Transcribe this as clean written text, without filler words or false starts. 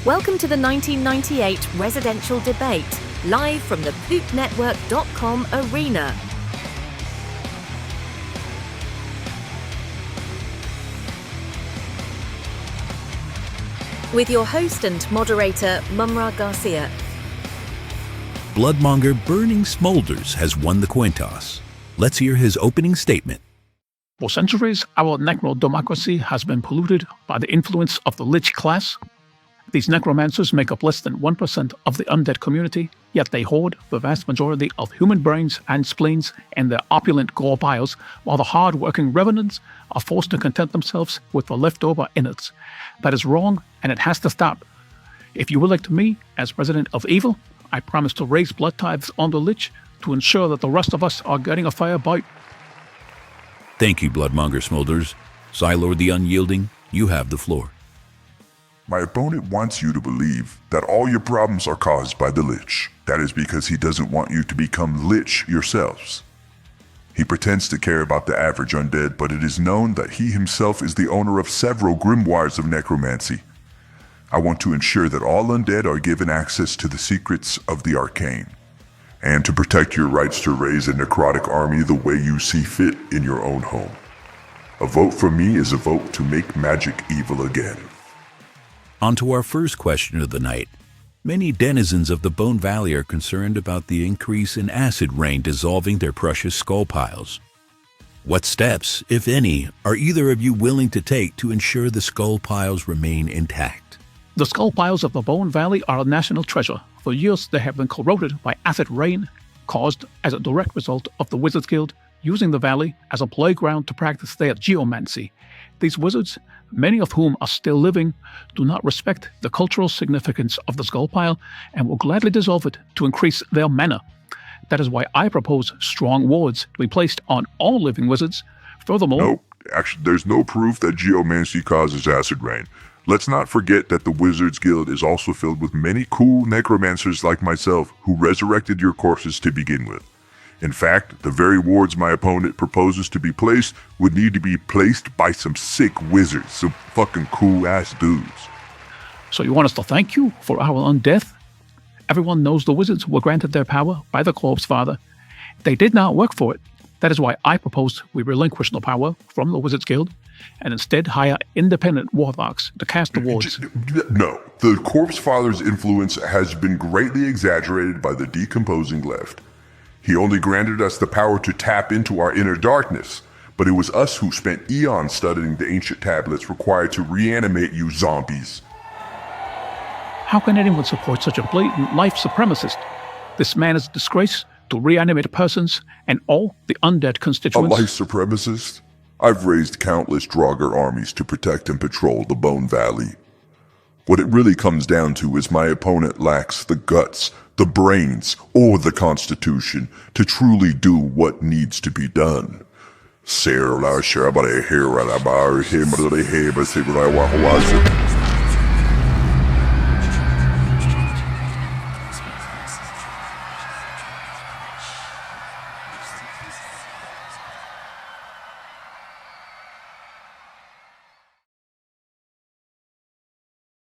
Welcome to the 1998 residential debate, live from the poopnetwork.com arena. With your host and moderator, Mumra Garcia. Bloodmonger Burning Smolders has won the coin toss. Let's hear his opening statement. For centuries, our necro-democracy has been polluted by the influence of the lich class. These necromancers make up less than 1% of the undead community, yet they hoard the vast majority of human brains and spleens in their opulent gore piles, while the hard-working revenants are forced to content themselves with the leftover innards. That is wrong, and it has to stop. If you elect me as Resident of Evil, I promise to raise blood tithes on the lich to ensure that the rest of us are getting a fair bite. Thank you, Bloodmonger Smolders. Xylord the Unyielding, you have the floor. My opponent wants you to believe that all your problems are caused by the Lich. That is because he doesn't want you to become Lich yourselves. He pretends to care about the average undead, but it is known that he himself is the owner of several grimoires of necromancy. I want to ensure that all undead are given access to the secrets of the arcane, and to protect your rights to raise a necrotic army the way you see fit in your own home. A vote for me is a vote to make magic evil again. On to our first question of the night. Many denizens of the Bone Valley are concerned about the increase in acid rain dissolving their precious skull piles. What steps, if any, are either of you willing to take to ensure the skull piles remain intact? The skull piles of the Bone Valley are a national treasure. For years, they have been corroded by acid rain, caused as a direct result of the Wizards Guild using the valley as a playground to practice their geomancy. These wizards, many of whom are still living, do not respect the cultural significance of the skull pile and will gladly dissolve it to increase their mana. That is why I propose strong wards to be placed on all living wizards. Furthermore... Nope, actually there's no proof that geomancy causes acid rain. Let's not forget that the Wizards Guild is also filled with many cool necromancers like myself who resurrected your corpses to begin with. In fact, the very wards my opponent proposes to be placed would need to be placed by some sick wizards, some fucking cool-ass dudes. So you want us to thank you for our undeath? Everyone knows the wizards were granted their power by the Corpse Father. They did not work for it. That is why I propose we relinquish the power from the Wizards Guild and instead hire independent warlocks to cast the wards. No, the Corpse Father's influence has been greatly exaggerated by the decomposing left. He only granted us the power to tap into our inner darkness, but it was us who spent eons studying the ancient tablets required to reanimate you zombies. How can anyone support such a blatant life supremacist? This man is a disgrace to reanimate persons and all the undead constituents. A life supremacist? I've raised countless Draugr armies to protect and patrol the Bone Valley. What it really comes down to is my opponent lacks the guts, the brains, or the constitution to truly do what needs to be done.